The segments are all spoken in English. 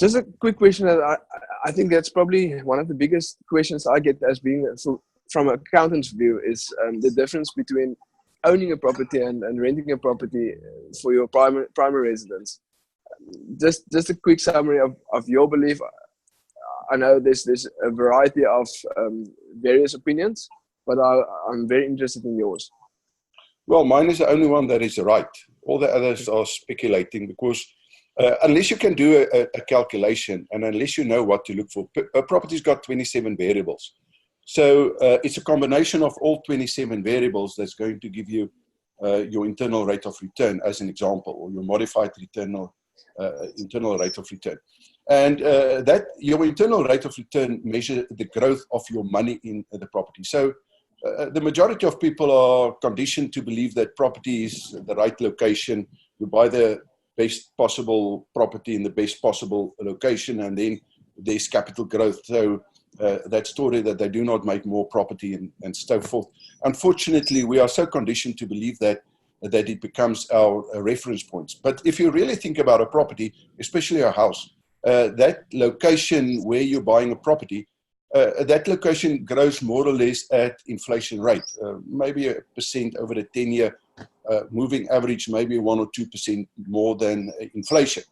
Just a quick question that I think that's probably one of the biggest questions I get as being from an accountant's view is the difference between owning a property and renting a property for your primary residence. Just a quick summary of your belief. I know there's a variety of various opinions, but I'm very interested in yours. Well, mine is the only one that is right. All the others are speculating because unless you can do a calculation and unless you know what to look for, a property's got 27 variables. So it's a combination of all 27 variables that's going to give you your internal rate of return, as an example, or your modified internal rate of return. And that your internal rate of return measures the growth of your money in the property. So the majority of people are conditioned to believe that property is the right location. You buy the best possible property in the best possible location, and then there's capital growth. So that story that they do not make more property and so forth. Unfortunately, we are so conditioned to believe that it becomes our reference points. But if you really think about a property, especially a house, that location where you're buying a property, that location grows more or less at inflation rate, maybe 1% over the 10-year moving average, maybe 1 or 2% more than inflation.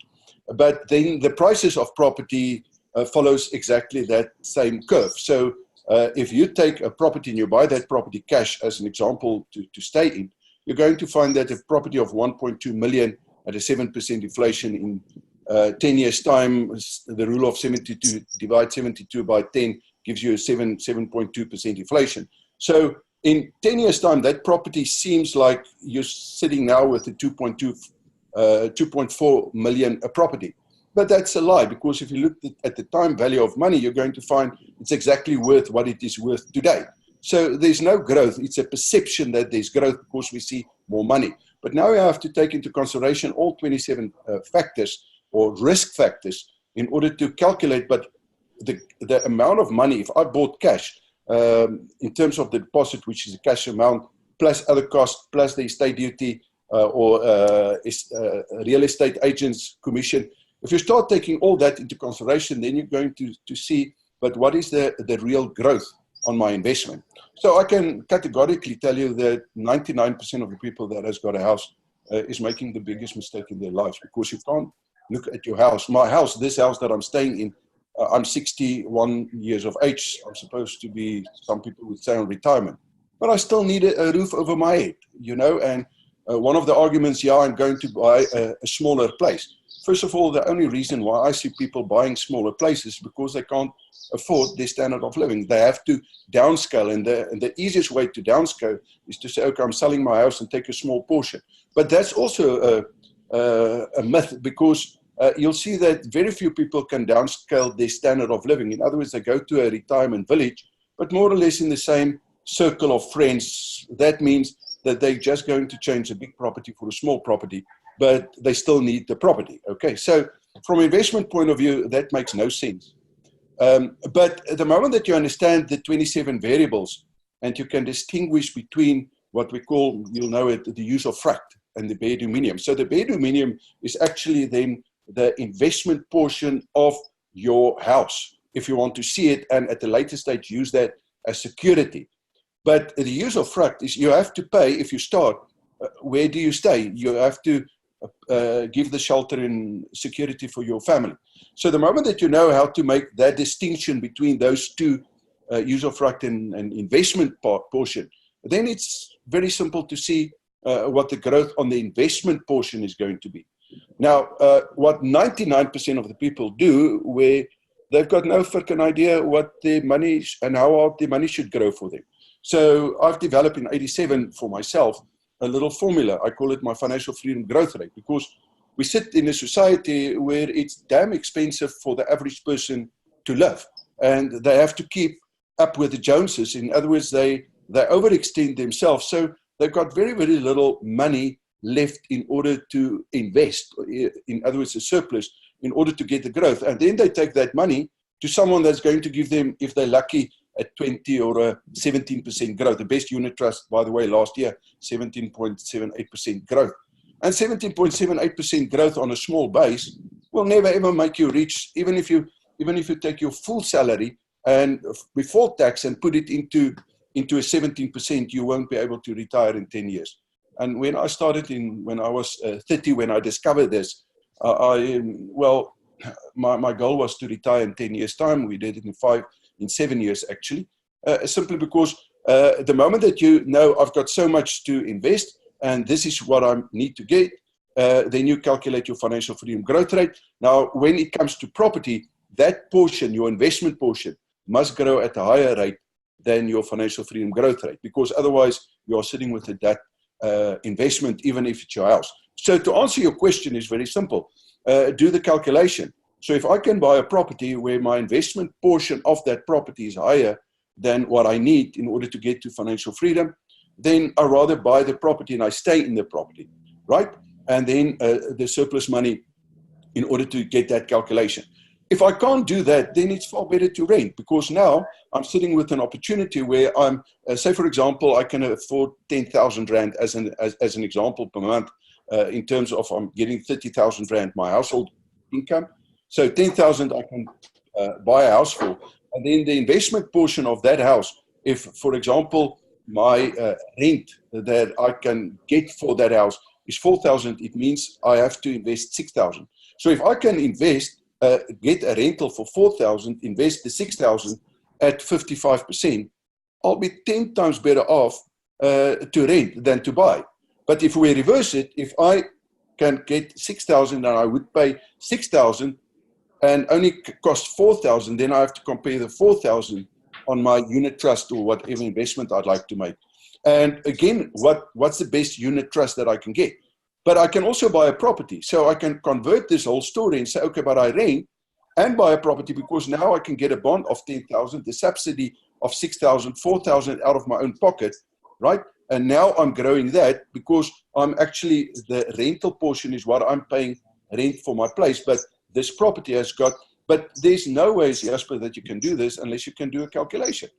But then the prices of property follows exactly that same curve. So if you take a property and you buy that property cash, as an example, to stay in, you're going to find that a property of 1.2 million at a 7% inflation in 10 years' time, the rule of 72, divide 72 by 10, gives you a 7.2% inflation. So in 10 years' time, that property seems like you're sitting now with a 2.4 million a property. But that's a lie, because if you look at the time value of money, you're going to find it's exactly worth what it is worth today. So there's no growth. It's a perception that there's growth because we see more money. But now you have to take into consideration all 27 factors or risk factors in order to calculate. But the amount of money, if I bought cash, in terms of the deposit, which is a cash amount, plus other costs, plus the estate duty or real estate agent's commission, if you start taking all that into consideration, then you're going to see, but what is the real growth on my investment? So I can categorically tell you that 99% of the people that has got a house is making the biggest mistake in their lives, because you can't look at your house. My house, this house that I'm staying in, I'm 61 years of age. I'm supposed to be, some people would say, on retirement, but I still need a roof over my head, you know. And one of the arguments, yeah, I'm going to buy a smaller place. First of all, the only reason why I see people buying smaller places is because they can't afford their standard of living. They have to downscale, and the easiest way to downscale is to say, okay, I'm selling my house and take a small portion. But that's also a myth, because you'll see that very few people can downscale their standard of living. In other words, they go to a retirement village, but more or less in the same circle of friends. That means that they're just going to change a big property for a small property, but they still need the property. Okay, so from an investment point of view, that makes no sense. But at the moment that you understand the 27 variables, and you can distinguish between what we call, you'll know it, the use of fract and the bare dominium. So the bare dominium is actually then the investment portion of your house, if you want to see it, and at a later stage use that as security. But the use of fract is you have to pay if you start. Where do you stay? You have to give the shelter and security for your family. So the moment that you know how to make that distinction between those two, use of fract and investment portion, then it's very simple to see what the growth on the investment portion is going to be. Now, what 99% of the people do, where they've got no freaking idea what their money and how their money should grow for them. So I've developed in '87 for myself a little formula. I call it my financial freedom growth rate, because we sit in a society where it's damn expensive for the average person to live, and they have to keep up with the Joneses. In other words, they overextend themselves. So they've got very, very little money left in order to invest. In other words, a surplus in order to get the growth. And then they take that money to someone that's going to give them, if they're lucky, a 20 or a 17% growth. The best unit trust, by the way, last year, 17.78% growth. And 17.78% growth on a small base, well, will never ever make you rich, even if you take your full salary and before tax and put it into a 17%, you won't be able to retire in 10 years. And when I started when I was 30, when I discovered this, my goal was to retire in 10 years time. We did it in 7 years actually, simply because the moment that you know I've got so much to invest and this is what I need to get, then you calculate your financial freedom growth rate. Now, when it comes to property, that portion, your investment portion, must grow at a higher rate than your financial freedom growth rate, because otherwise you are sitting with a debt investment, even if it's your house. So to answer your question is very simple. Do the calculation. So if I can buy a property where my investment portion of that property is higher than what I need in order to get to financial freedom, then I rather buy the property and I stay in the property, right? And then the surplus money in order to get that calculation. If I can't do that, then it's far better to rent, because now I'm sitting with an opportunity where I'm, say for example, I can afford 10,000 Rand as an example per month, in terms of I'm getting 30,000 Rand, my household income. So 10,000 I can buy a house for. And then the investment portion of that house, if, for example, my rent that I can get for that house is 4,000, it means I have to invest 6,000. So if I can invest, get a rental for 4,000, invest the 6,000 at 55%, I'll be 10 times better off to rent than to buy. But if we reverse it, if I can get 6,000 and I would pay 6,000 and only cost 4,000, then I have to compare the 4,000 on my unit trust or whatever investment I'd like to make. And again, what's the best unit trust that I can get? But I can also buy a property. So I can convert this whole story and say, okay, but I rent and buy a property, because now I can get a bond of 10,000, the subsidy of 6,000, 4,000 out of my own pocket, right? And now I'm growing that, because I'm actually, the rental portion is what I'm paying rent for my place. But this property has got, but there's no ways, Jasper, that you can do this unless you can do a calculation.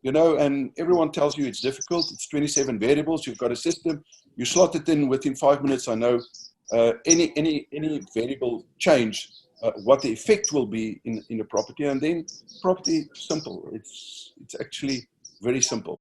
You know, and everyone tells you it's difficult. It's 27 variables. You've got a system. You slot it in within 5 minutes. I know any variable change, what the effect will be in a property, and then property simple. It's actually very simple.